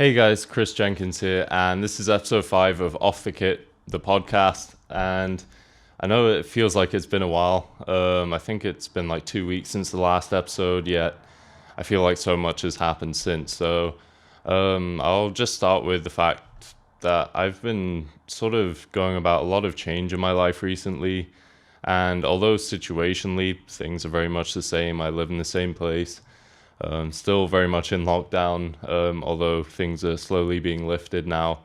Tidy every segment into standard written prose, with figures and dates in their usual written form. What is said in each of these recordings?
Hey guys, Chris Jenkins here, and this is episode 5 of Off the Kit, the podcast. And I know it feels like it's been a while. I think it's been like 2 weeks since the last episode, yet I feel like so much has happened since. So I'll just start with the fact that I've been sort of going about a lot of change in my life recently. And although situationally things are very much the same, I live in the same place. Still very much in lockdown, although things are slowly being lifted now.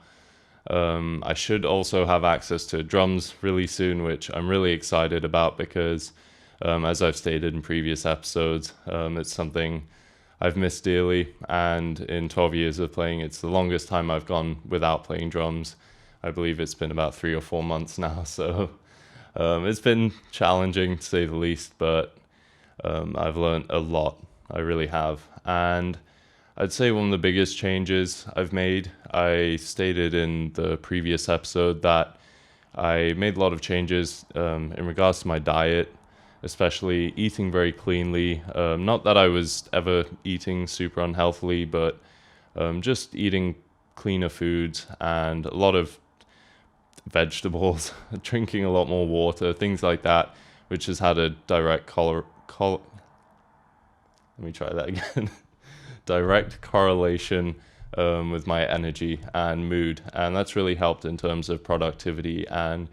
I should also have access to drums really soon, which I'm really excited about because, as I've stated in previous episodes, it's something I've missed dearly. And in 12 years of playing, it's the longest time I've gone without playing drums. I believe it's been about 3 or 4 months now, so it's been challenging to say the least, but I've learned a lot. I really have. And I'd say one of the biggest changes I've made, I stated in the previous episode that I made a lot of changes in regards to my diet, especially eating very cleanly. Not that I was ever eating super unhealthily, but just eating cleaner foods and a lot of vegetables, drinking a lot more water, things like that, which has had a direct let me try that again. Direct correlation with my energy and mood. And that's really helped in terms of productivity and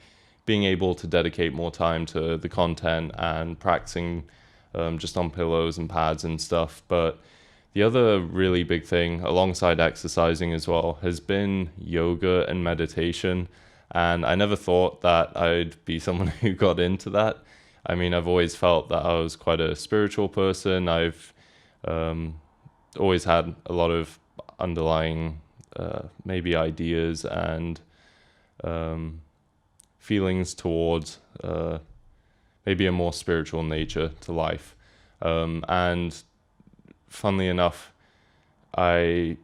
being able to dedicate more time to the content and practicing just on pillows and pads and stuff. But the other really big thing alongside exercising as well has been yoga and meditation. And I never thought that I'd be someone who got into that. I mean, I've always felt that I was quite a spiritual person. I've always had a lot of underlying maybe ideas and feelings towards maybe a more spiritual nature to life. And funnily enough, I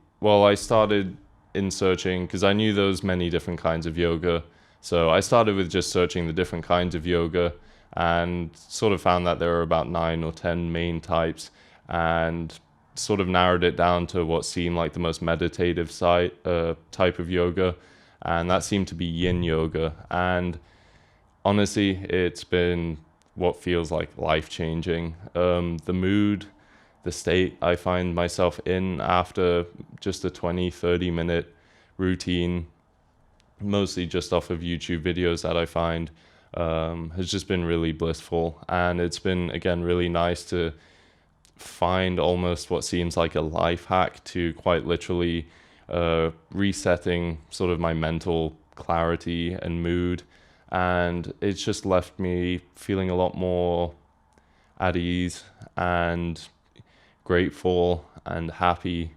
started in searching because I knew there was many different kinds of yoga. So I started with just searching the different kinds of yoga and sort of found that there were about 9 or 10 main types, and sort of narrowed it down to what seemed like the most meditative type of yoga, and that seemed to be yin yoga. And honestly, it's been what feels like life-changing. The mood, the state I find myself in after just a 20-30 minute routine, mostly just off of YouTube videos that I find, has just been really blissful. And it's been, again, really nice to find almost what seems like a life hack to quite literally resetting sort of my mental clarity and mood. And it's just left me feeling a lot more at ease and grateful and happy.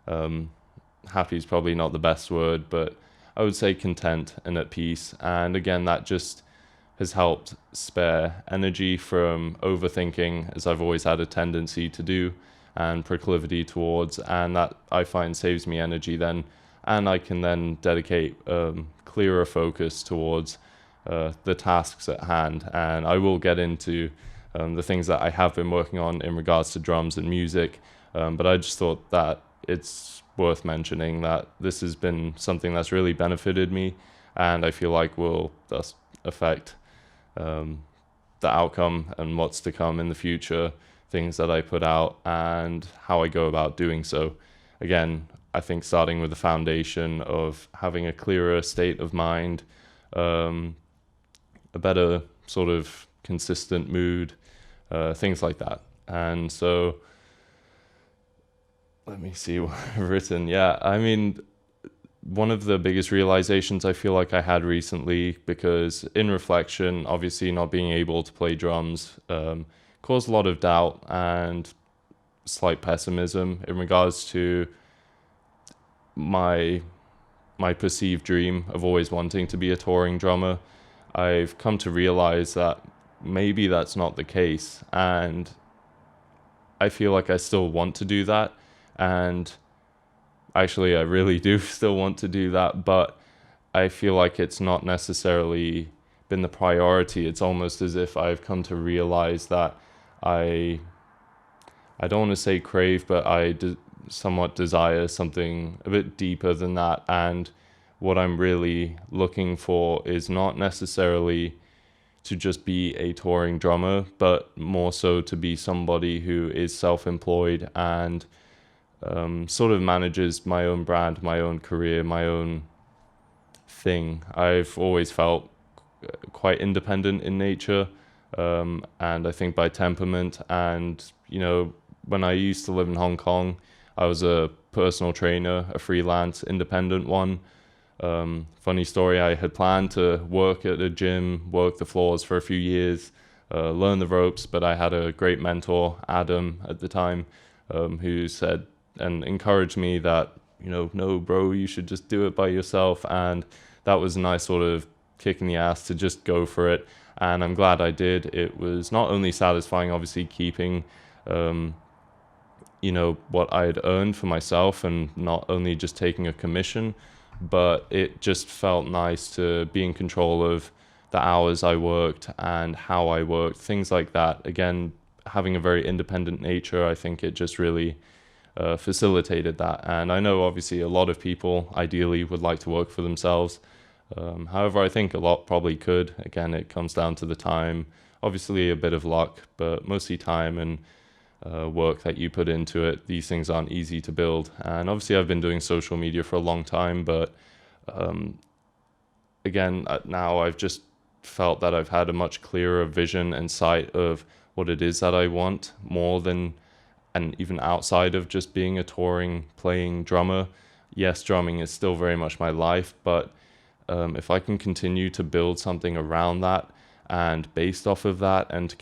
Happy is probably not the best word, but I would say content and at peace. And again, that just has helped spare energy from overthinking, as I've always had a tendency to do and proclivity towards, and that I find saves me energy then, and I can then dedicate clearer focus towards the tasks at hand. And I will get into the things that I have been working on in regards to drums and music, but I just thought that it's worth mentioning that this has been something that's really benefited me, and I feel like will thus affect the outcome and what's to come in the future, things that I put out and how I go about doing so. Again, I think starting with the foundation of having a clearer state of mind, a better sort of consistent mood, things like that. And so let me see what I've written. Yeah, I mean, one of the biggest realizations I feel like I had recently, because in reflection, obviously not being able to play drums caused a lot of doubt and slight pessimism in regards to my perceived dream of always wanting to be a touring drummer. I've come to realize that maybe that's not the case, and I feel like I still want to do that, and actually, I really do still want to do that, but I feel like it's not necessarily been the priority. It's almost as if I've come to realize that I don't want to say crave, but somewhat desire something a bit deeper than that. And what I'm really looking for is not necessarily to just be a touring drummer, but more so to be somebody who is self-employed and sort of manages my own brand, my own career, my own thing. I've always felt quite independent in nature, and I think by temperament. And, you know, when I used to live in Hong Kong, I was a personal trainer, a freelance, independent one. Funny story, I had planned to work at a gym, work the floors for a few years, learn the ropes, but I had a great mentor, Adam, at the time, who said and encouraged me that, you know, no, bro, you should just do it by yourself. And that was a nice sort of kick in the ass to just go for it. And I'm glad I did. It was not only satisfying, obviously, keeping, you know, what I'd earned for myself and not only just taking a commission, but it just felt nice to be in control of the hours I worked and how I worked, things like that. Again, having a very independent nature, I think it just really facilitated that. And I know obviously a lot of people ideally would like to work for themselves. However, I think a lot probably could. Again, it comes down to the time, obviously a bit of luck, but mostly time and work that you put into it. These things aren't easy to build. And obviously I've been doing social media for a long time, but again, now I've just felt that I've had a much clearer vision and sight of what it is that I want, more than, and even outside of just being a touring, playing drummer. Yes, drumming is still very much my life, but if I can continue to build something around that and based off of that, and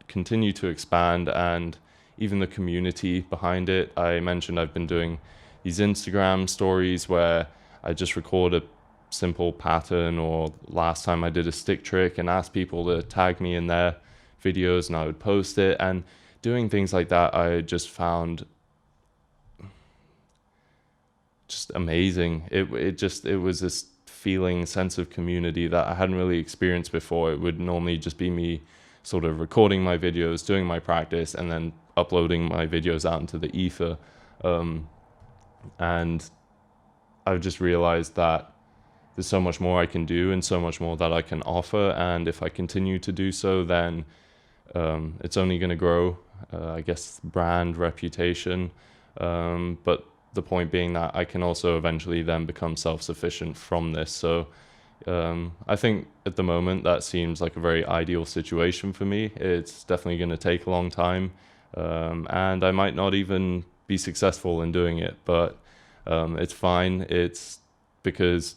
continue to expand, and even the community behind it. I mentioned I've been doing these Instagram stories where I just record a simple pattern, or last time I did a stick trick and asked people to tag me in their videos and I would post it. And doing things like that, I just found just amazing. It was this feeling, sense of community that I hadn't really experienced before. It would normally just be me sort of recording my videos, doing my practice, and then uploading my videos out into the ether. And I've just realized that there's so much more I can do and so much more that I can offer. And if I continue to do so, then it's only going to grow, I guess, brand reputation. But the point being that I can also eventually then become self-sufficient from this. So I think at the moment that seems like a very ideal situation for me. It's definitely going to take a long time, and I might not even be successful in doing it, but it's fine. It's because,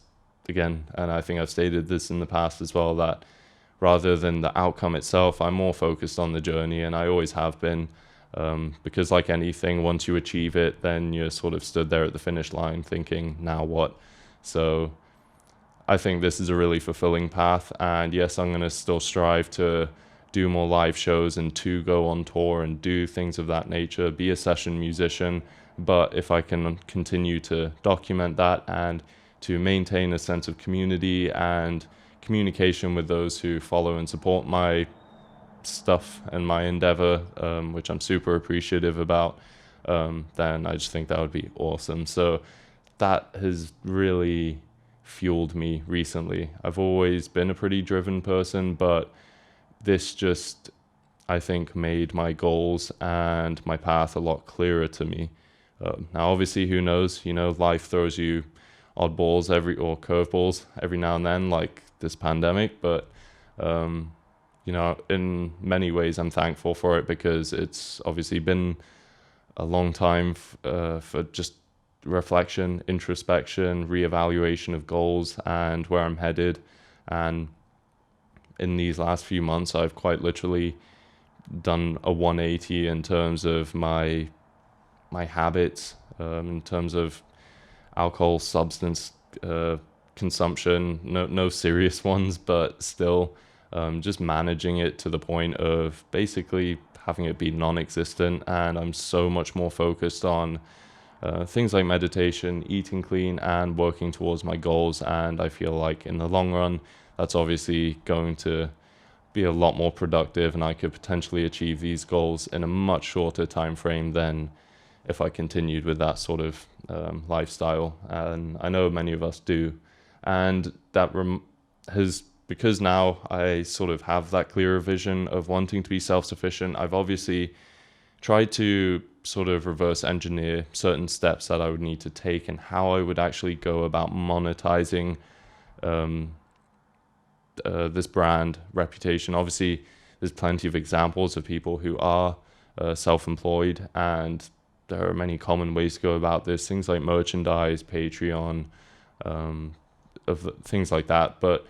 again, and I think I've stated this in the past as well, that rather than the outcome itself, I'm more focused on the journey, and I always have been. Because like anything, once you achieve it, then you're sort of stood there at the finish line thinking, now what? So I think this is a really fulfilling path. And yes, I'm going to still strive to do more live shows and to go on tour and do things of that nature, be a session musician. But if I can continue to document that and to maintain a sense of community and communication with those who follow and support my stuff and my endeavor, which I'm super appreciative about, then I just think that would be awesome. So that has really fueled me recently. I've always been a pretty driven person, but this just, I think, made my goals and my path a lot clearer to me. Now, obviously, who knows? You know, life throws you oddballs or curveballs every now and then, like this pandemic, but you know, in many ways, I'm thankful for it, because it's obviously been a long time for just reflection, introspection, reevaluation of goals and where I'm headed. And in these last few months, I've quite literally done a 180 in terms of my habits, in terms of alcohol, substance consumption. No serious ones, but still. Just managing it to the point of basically having it be non-existent. And I'm so much more focused on things like meditation, eating clean, and working towards my goals. And I feel like in the long run, that's obviously going to be a lot more productive, and I could potentially achieve these goals in a much shorter time frame than if I continued with that sort of lifestyle, and I know many of us do. And that has, because now I sort of have that clearer vision of wanting to be self-sufficient, I've obviously tried to sort of reverse engineer certain steps that I would need to take and how I would actually go about monetizing this brand reputation. Obviously, there's plenty of examples of people who are self-employed, and there are many common ways to go about this, things like merchandise, Patreon, of things like that. But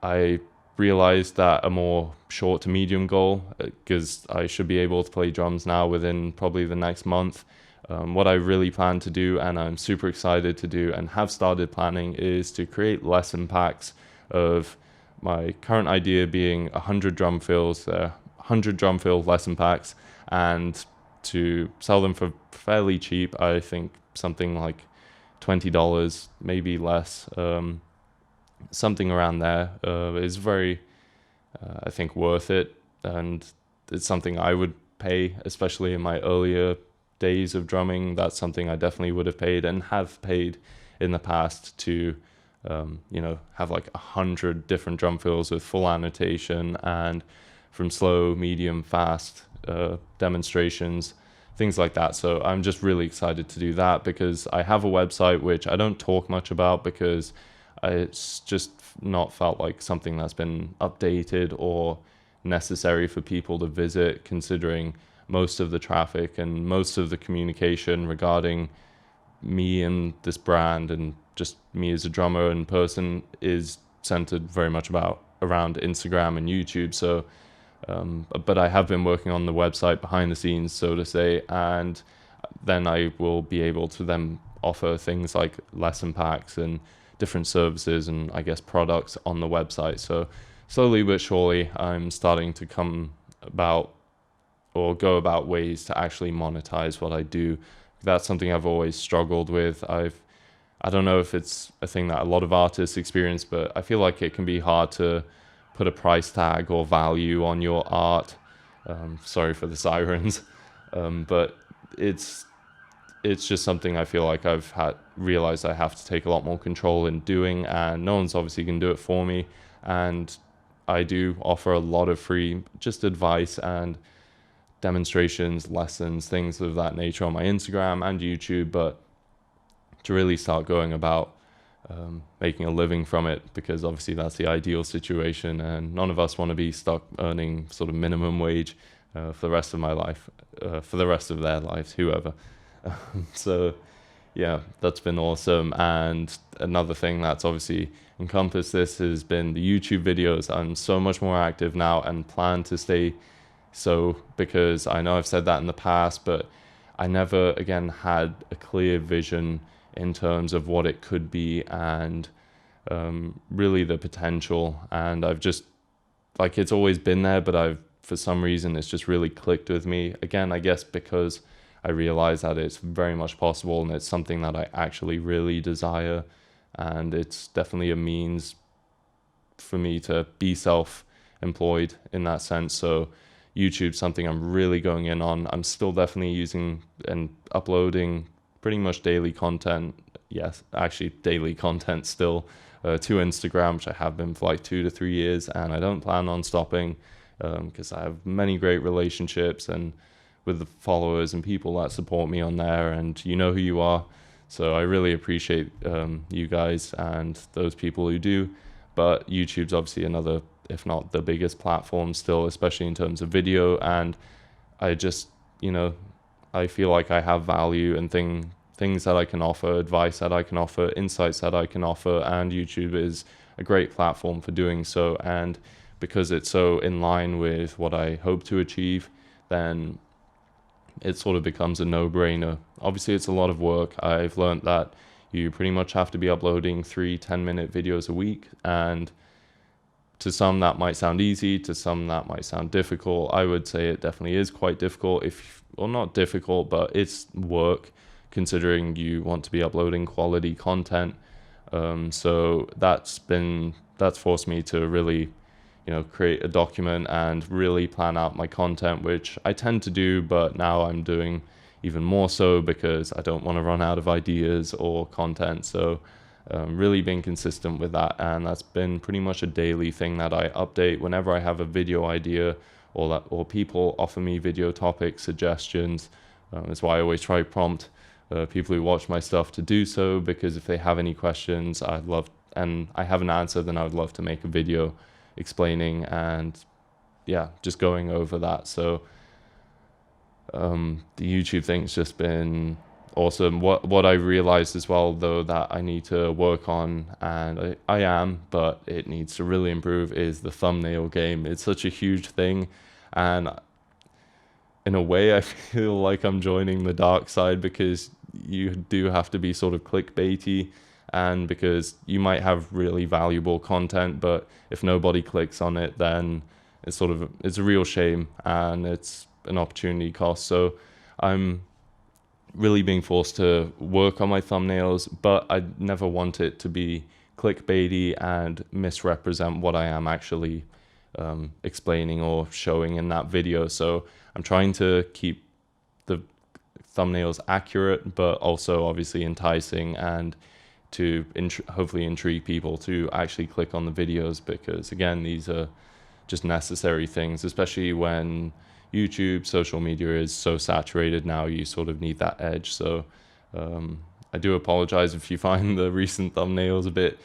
I realized that a more short to medium goal, because I should be able to play drums now within probably the next month. What I really plan to do, and I'm super excited to do and have started planning, is to create lesson packs of my current idea being 100 drum fills, 100 drum fill lesson packs, and to sell them for fairly cheap. I think something like $20, maybe less. Something around there is very, I think, worth it, and it's something I would pay, especially in my earlier days of drumming. That's something I definitely would have paid and have paid in the past to, have like 100 different drum fills with full annotation and from slow, medium, fast demonstrations, things like that. So I'm just really excited to do that, because I have a website which I don't talk much about because it's just not felt like something that's been updated or necessary for people to visit, considering most of the traffic and most of the communication regarding me and this brand and just me as a drummer and person is centered very much around Instagram and YouTube. So but I have been working on the website behind the scenes, so to say, and then I will be able to then offer things like lesson packs and different services and I guess products on the website. So slowly but surely I'm starting to come about or go about ways to actually monetize what I do. That's something I've always struggled with. I don't know if it's a thing that a lot of artists experience, but I feel like it can be hard to put a price tag or value on your art. Sorry for the sirens, but it's just something I feel like I've realized I have to take a lot more control in doing, and no one's obviously going to do it for me. And I do offer a lot of free just advice and demonstrations, lessons, things of that nature on my Instagram and YouTube, but to really start going about making a living from it, because obviously that's the ideal situation, and none of us want to be stuck earning sort of minimum wage for the rest of my life, for the rest of their lives, whoever. So yeah, that's been awesome. And another thing that's obviously encompassed this has been the YouTube videos. I'm so much more active now and plan to stay so, because I know I've said that in the past, but I never again had a clear vision in terms of what it could be and really the potential. And I've just, like, it's always been there, but for some reason it's just really clicked with me again, I guess because I realize that it's very much possible and it's something that I actually really desire, and it's definitely a means for me to be self-employed in that sense. So YouTube's something I'm really going in on. I'm still definitely using and uploading pretty much daily content. Yes, actually daily content still to Instagram, which I have been for like 2 to 3 years, and I don't plan on stopping because I have many great relationships and with the followers and people that support me on there, and you know who you are. So I really appreciate you guys and those people who do. But YouTube's obviously another, if not the biggest platform still, especially in terms of video. And I just, I feel like I have value and things that I can offer, advice that I can offer, insights that I can offer, and YouTube is a great platform for doing so. And because it's so in line with what I hope to achieve, then it sort of becomes a no-brainer. Obviously, it's a lot of work. I've learned that you pretty much have to be uploading 3 10-minute videos a week, and to some that might sound easy, to some that might sound difficult. I would say it definitely is quite difficult, well, not difficult, but it's work, considering you want to be uploading quality content. So that's forced me to really create a document and really plan out my content, which I tend to do, but now I'm doing even more so because I don't want to run out of ideas or content. So really being consistent with that, and that's been pretty much a daily thing that I update whenever I have a video idea, or people offer me video topic suggestions. That's why I always try to prompt people who watch my stuff to do so, because if they have any questions, and I have an answer, then I would love to make a video explaining and yeah, just going over that. So the YouTube thing's just been awesome. What I realized as well, though, that I need to work on, and I am, but it needs to really improve, is the thumbnail game. It's such a huge thing, and in a way I feel like I'm joining the dark side, because you do have to be sort of clickbaity, and because you might have really valuable content, but if nobody clicks on it, then it's a real shame, and it's an opportunity cost. So I'm really being forced to work on my thumbnails, but I never want it to be clickbaity and misrepresent what I am actually explaining or showing in that video. So I'm trying to keep the thumbnails accurate, but also obviously enticing, and to hopefully intrigue people to actually click on the videos, because again, these are just necessary things, especially when YouTube, social media is so saturated now. You sort of need that edge. So I do apologize if you find the recent thumbnails a bit,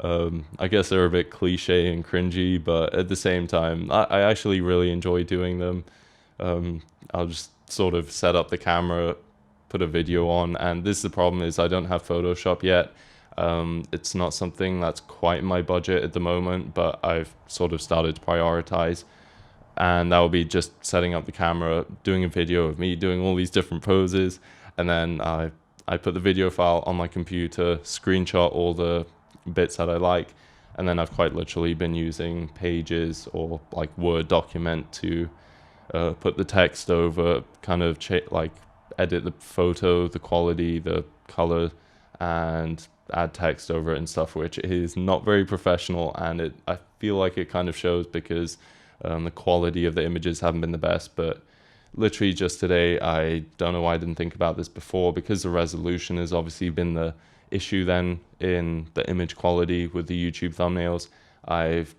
I guess they're a bit cliche and cringy, but at the same time, I actually really enjoy doing them. I'll just sort of set up the camera, put a video on, and this is the problem, is I don't have Photoshop yet. It's not something that's quite in my budget at the moment, but I've sort of started to prioritize. And that will be just setting up the camera, doing a video of me doing all these different poses, and then I put the video file on my computer, screenshot all the bits that I like, and then I've quite literally been using Pages or like Word document to put the text over, kind of like edit the photo, the quality, the color, and add text over it and stuff, which is not very professional, and I feel like it kind of shows, because the quality of the images haven't been the best. But literally just today, I don't know why I didn't think about this before, because the resolution has obviously been the issue then in the image quality with the YouTube thumbnails. I've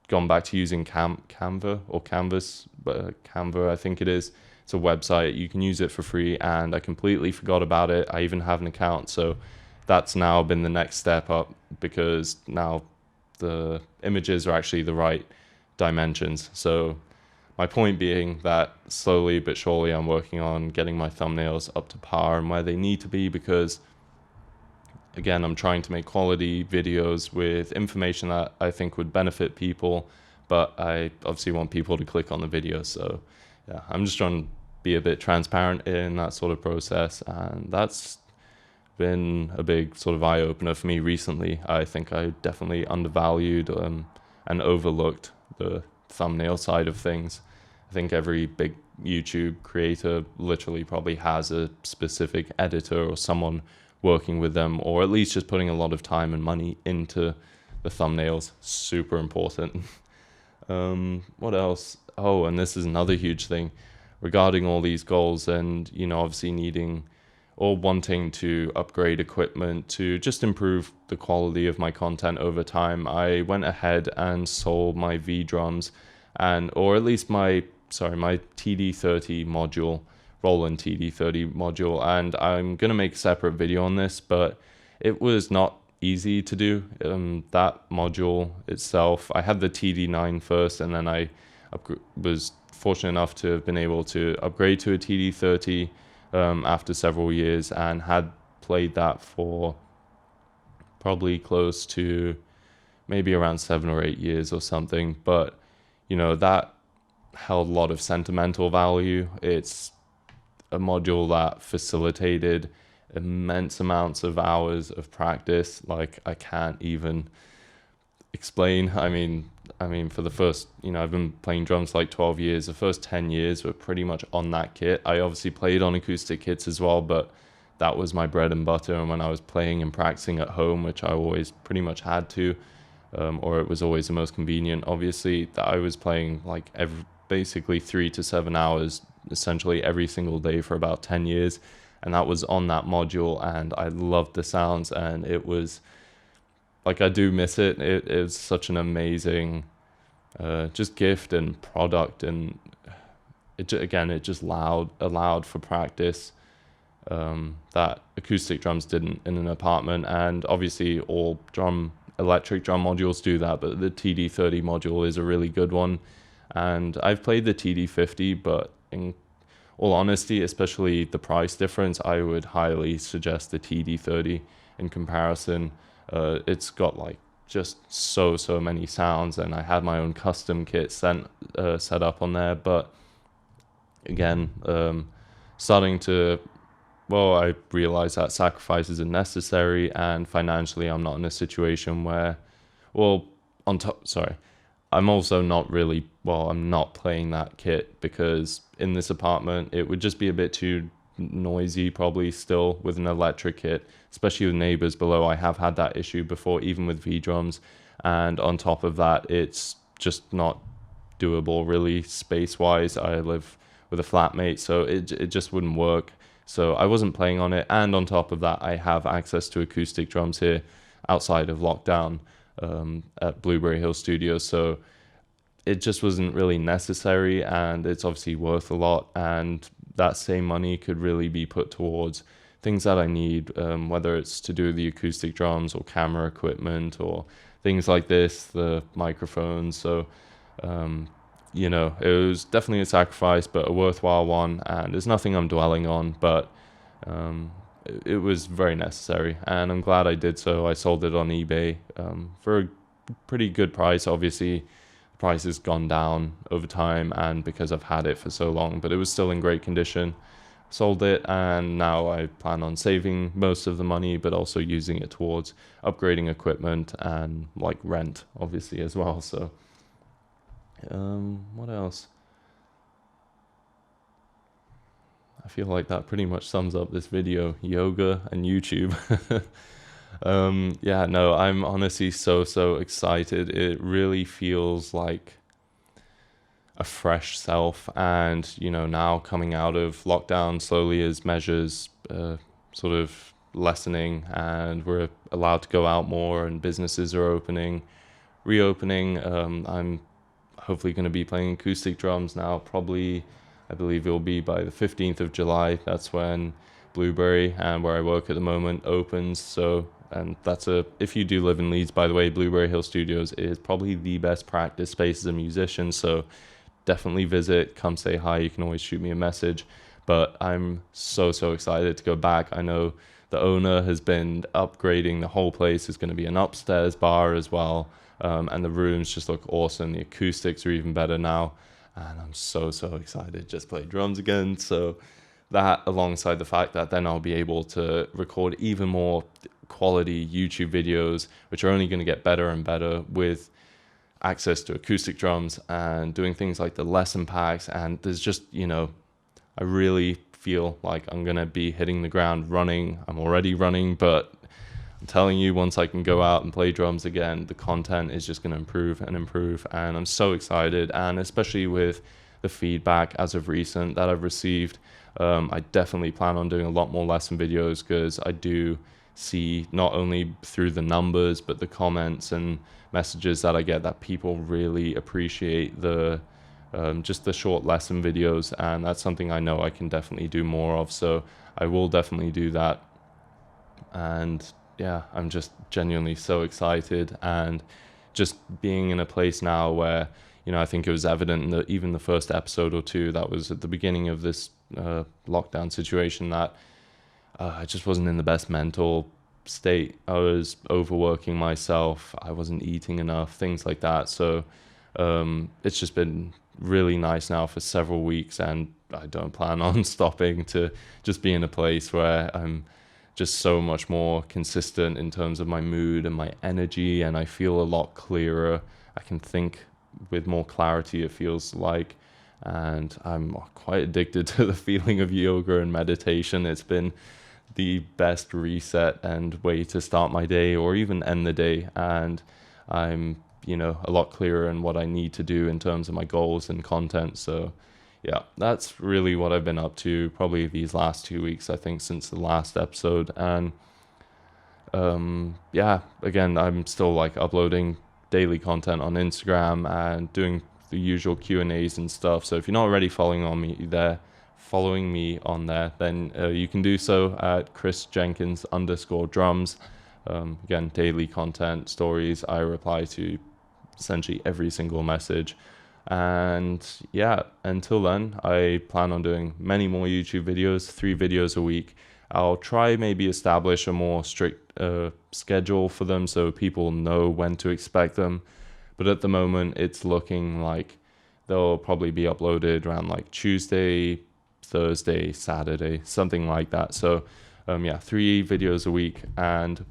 gone back to using Canva or Canvas, but Canva I think it is. It's a website, you can use it for free, and I completely forgot about it. I even have an account, so that's now been the next step up, because now the images are actually the right dimensions. So my point being that slowly but surely I'm working on getting my thumbnails up to par and where they need to be, because again, I'm trying to make quality videos with information that I think would benefit people, but I obviously want people to click on the video. So yeah, I'm just trying to be a bit transparent in that sort of process, and that's been a big sort of eye-opener for me recently. I think I definitely undervalued and overlooked the thumbnail side of things. I think every big YouTube creator literally probably has a specific editor or someone working with them, or at least just putting a lot of time and money into the thumbnails. Super important. What else? Oh, and this is another huge thing regarding all these goals, and obviously needing or wanting to upgrade equipment to just improve the quality of my content over time. I went ahead and sold my V drums, or at least my TD30 module, Roland TD30 module, and I'm gonna make a separate video on this, but it was not easy to do. That module itself, I had the TD9 first, and then I was fortunate enough to have been able to upgrade to a TD30 after several years, and had played that for probably close to maybe around 7 or 8 years or something. But that held a lot of sentimental value. It's a module that facilitated immense amounts of hours of practice, like I can't even explain. I mean for the first, I've been playing drums for like 12 years. The first 10 years were pretty much on that kit. I obviously played on acoustic kits as well, but that was my bread and butter. And when I was playing and practicing at home, which I always pretty much had to, or it was always the most convenient, obviously, that I was playing like basically 3 to 7 hours essentially every single day for about 10 years. And that was on that module, and I loved the sounds, and it was like, I do miss it. It is such an amazing just gift and product, and it just allowed for practice that acoustic drums didn't in an apartment. And obviously all electric drum modules do that, but the TD30 module is a really good one. And I've played the TD50, but in all honesty, especially the price difference, I would highly suggest the TD30 in comparison. It's got like just so many sounds, and I had my own custom kit set up on there. But again, starting to, well, I realize that sacrifices are necessary, and financially I'm not in a situation where, well, I'm also not really, well, I'm not playing that kit because in this apartment it would just be a bit too noisy probably still with an electric kit, especially with neighbors below. I have had that issue before, even with V drums, and on top of that, it's just not doable really space wise. I live with a flatmate, so it just wouldn't work. So I wasn't playing on it, and on top of that, I have access to acoustic drums here outside of lockdown at Blueberry Hill Studios, so it just wasn't really necessary, and it's obviously worth a lot, and that same money could really be put towards things that I need, whether it's to do the acoustic drums or camera equipment or things like this, the microphones. So it was definitely a sacrifice, but a worthwhile one, and there's nothing I'm dwelling on, but it was very necessary, and I'm glad I did so. I sold it on eBay for a pretty good price. Obviously, the price has gone down over time, and because I've had it for so long, but it was still in great condition. Sold it, and now I plan on saving most of the money, but also using it towards upgrading equipment and like rent, obviously, as well. So what else? I feel like that pretty much sums up this video: yoga and YouTube. Yeah, no, I'm honestly so excited. It really feels like a fresh self, and now coming out of lockdown slowly as measures sort of lessening, and we're allowed to go out more, and businesses are reopening. I'm hopefully going to be playing acoustic drums now, probably. I believe it will be by the 15th of July. That's when Blueberry, and where I work at the moment, opens. So, and if you do live in Leeds, by the way, Blueberry Hill Studios is probably the best practice space as a musician. So definitely visit, come say hi. You can always shoot me a message. But I'm so excited to go back. I know the owner has been upgrading the whole place. There's going to be an upstairs bar as well. And the rooms just look awesome. The acoustics are even better now. And I'm so excited to just play drums again. So that, alongside the fact that then I'll be able to record even more quality YouTube videos, which are only going to get better and better with access to acoustic drums and doing things like the lesson packs. And there's just, I really feel like I'm going to be hitting the ground running. I'm already running, but I'm telling you, once I can go out and play drums again, the content is just going to improve and improve, and I'm so excited. And especially with the feedback as of recent that I've received, I definitely plan on doing a lot more lesson videos, because I do see, not only through the numbers, but the comments and messages that I get, that people really appreciate just the short lesson videos, and that's something I know I can definitely do more of. So I will definitely do that. And yeah, I'm just genuinely so excited, and just being in a place now where, I think it was evident in even the first episode or two that was at the beginning of this lockdown situation, that I just wasn't in the best mental state. I was overworking myself. I wasn't eating enough, things like that. So it's just been really nice now for several weeks, and I don't plan on stopping, to just be in a place where I'm just so much more consistent in terms of my mood and my energy, and I feel a lot clearer. I can think with more clarity, it feels like, and I'm quite addicted to the feeling of yoga and meditation. It's been the best reset and way to start my day, or even end the day, and I'm a lot clearer in what I need to do in terms of my goals and content. So yeah, that's really what I've been up to probably these last 2 weeks, I think, since the last episode. And yeah, again, I'm still like uploading daily content on Instagram and doing the usual Q&As and stuff. So if you're not already following me on there, then you can do so at Chris Jenkins _drums. Again, daily content, stories. I reply to essentially every single message. And yeah, until then, I plan on doing many more YouTube videos, 3 videos a week. I'll try maybe establish a more strict schedule for them so people know when to expect them. But at the moment, it's looking like they'll probably be uploaded around like Tuesday, Thursday, Saturday, something like that. So yeah, 3 videos a week, and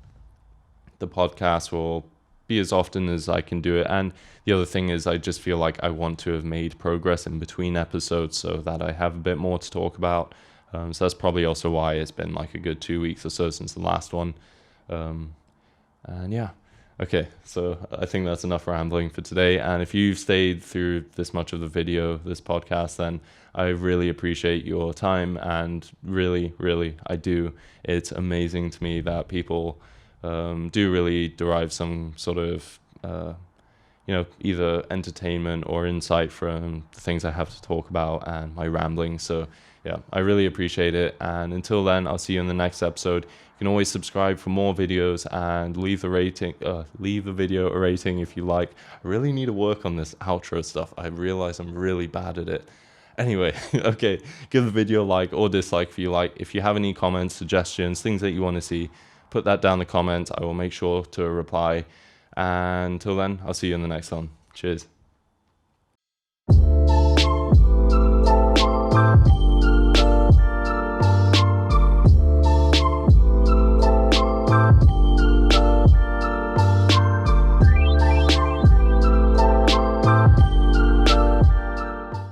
the podcast will be as often as I can do it. And the other thing is I just feel like I want to have made progress in between episodes so that I have a bit more to talk about. So that's probably also why it's been like a good 2 weeks or so since the last one. And yeah, okay, so I think that's enough rambling for today. And if you've stayed through this much of the video, this podcast, then I really appreciate your time. And really, really, I do. It's amazing to me that people do really derive some sort of, either entertainment or insight from the things I have to talk about and my rambling. So yeah, I really appreciate it. And until then, I'll see you in the next episode. You can always subscribe for more videos and leave the video a rating if you like. I really need to work on this outro stuff. I realize I'm really bad at it. Anyway, okay, give the video a like or dislike if you like. If you have any comments, suggestions, things that you want to see, put that down in the comments. I will make sure to reply. And until then, I'll see you in the next one. Cheers.